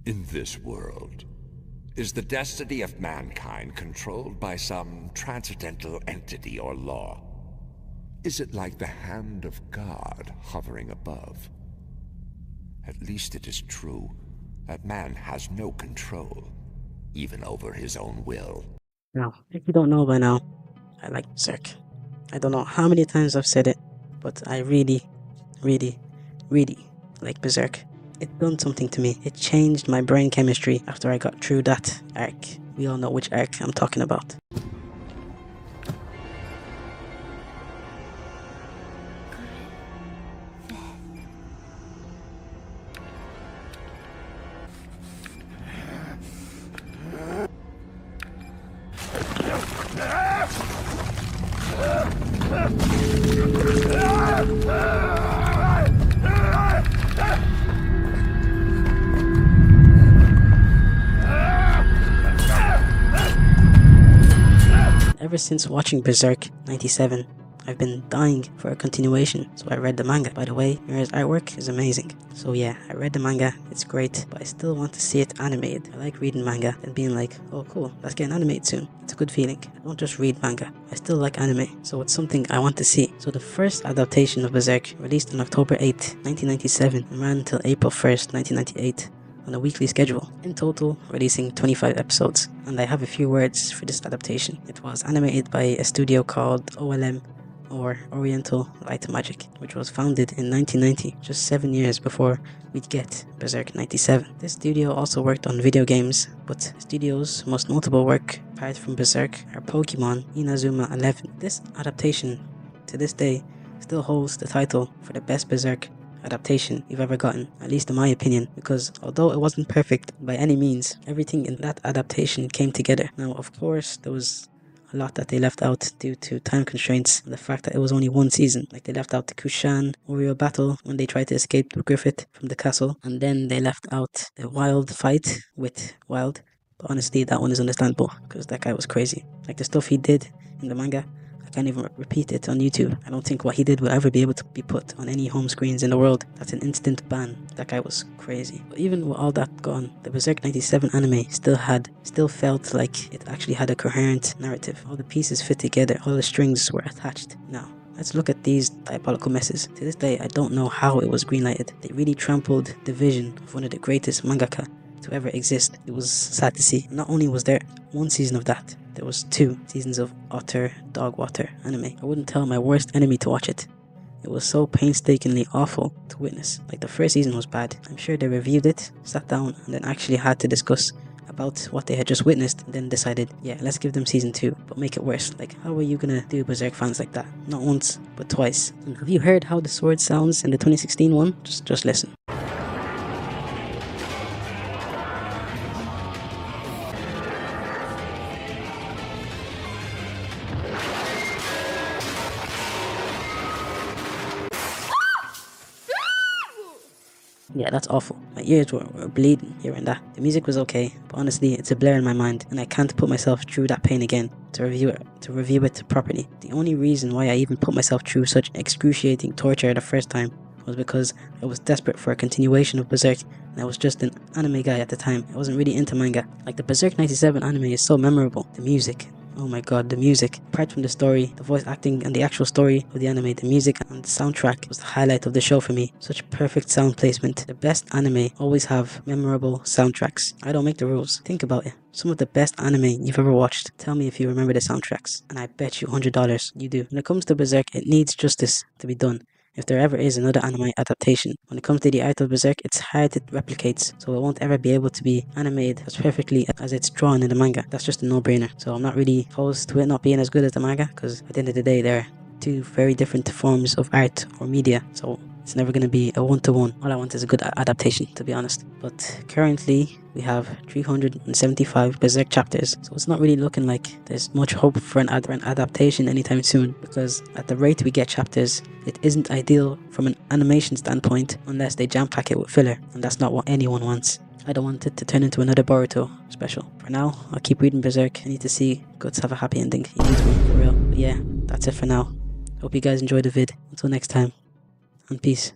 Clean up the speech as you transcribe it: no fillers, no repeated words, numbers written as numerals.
In this world, is the destiny of mankind controlled by some transcendental entity or law? Is it like the hand of God hovering above? At least it is true that man has no control, even over his own will. Now, if you don't know by now, I like Berserk. I don't know how many times I've said it, but I really, really, really like Berserk. It done something to me. It changed my brain chemistry after I got through that arc. We all know which arc I'm talking about. Ever since watching Berserk 97, I've been dying for a continuation, so I read the manga. By the way, Mira's artwork is amazing. So yeah, I read the manga, it's great, but I still want to see it animated. I like reading manga and being like, oh cool, that's getting animated soon. It's a good feeling. I don't just read manga, I still like anime, so it's something I want to see. So the first adaptation of Berserk, released on October 8, 1997, and ran until April 1st, 1998. On a weekly schedule, in total releasing 25 episodes, and I have a few words for this adaptation. It was animated by a studio called OLM, or Oriental Light Magic, which was founded in 1990, just 7 years before we'd get Berserk 97. This studio also worked on video games, but the studio's most notable work, apart from Berserk, are Pokemon Inazuma 11. This adaptation, to this day, still holds the title for the best Berserk adaptation you've ever gotten, at least in my opinion, because although it wasn't perfect by any means, everything in that adaptation came together. Now, of course, there was a lot that they left out due to time constraints and the fact that it was only one season. Like, they left out the Kushan Oreo battle when they tried to escape the Griffith from the castle, and then they left out the Wild fight with Wild. But honestly, that one is understandable because that guy was crazy. Like, the stuff he did in the manga, I can't even repeat it on YouTube. I don't think what he did will ever be able to be put on any home screens in the world. That's an instant ban. That guy was crazy. But even with all that gone, the Berserk 97 anime still felt like it actually had a coherent narrative. All the pieces fit together, all the strings were attached. Now, let's look at these diabolical messes. To this day, I don't know how it was greenlighted. They really trampled the vision of one of the greatest mangaka to ever exist. It was sad to see. Not only was there one season of that, there was 2 seasons of utter dog water anime. I wouldn't tell my worst enemy to watch it. It was so painstakingly awful to witness. Like, the first season was bad. I'm sure they reviewed it, sat down, and then actually had to discuss about what they had just witnessed, and then decided, yeah, let's give them season 2, but make it worse. Like, how are you gonna do Berserk fans like that? Not once, but twice. And have you heard how the sword sounds in the 2016 one? Just listen. Yeah, that's awful. My ears were bleeding here and there. The music was okay, but honestly, it's a blur in my mind, and I can't put myself through that pain again to review it properly. The only reason why I even put myself through such excruciating torture the first time was because I was desperate for a continuation of Berserk, and I was just an anime guy at the time. I wasn't really into manga. Like, the Berserk 97 anime is so memorable. The music, oh my god, the music. Apart from the story, the voice acting, and the actual story of the anime, the music and the soundtrack was the highlight of the show for me. Such perfect sound placement. The best anime always have memorable soundtracks. I don't make the rules. Think about it. Some of the best anime you've ever watched. Tell me if you remember the soundtracks, and I bet you $100 you do. When it comes to Berserk, it needs justice to be done. If there ever is another anime adaptation, when it comes to the art of Berserk, it's hard to replicate, so it won't ever be able to be animated as perfectly as it's drawn in the manga. That's just a no-brainer. So I'm not really opposed to it not being as good as the manga, because at the end of the day, they're 2 very different forms of art or media, so it's never going to be a one-to-one. All I want is a good adaptation, to be honest. But currently, we have 375 Berserk chapters, so it's not really looking like there's much hope for an adaptation anytime soon, because at the rate we get chapters, it isn't ideal from an animation standpoint unless they jam-pack it with filler, and that's not what anyone wants. I don't want it to turn into another Boruto special. For now, I'll keep reading Berserk. I need to see Guts have a happy ending. He needs one, for real. But yeah, that's it for now. Hope you guys enjoyed the vid. Until next time, and peace.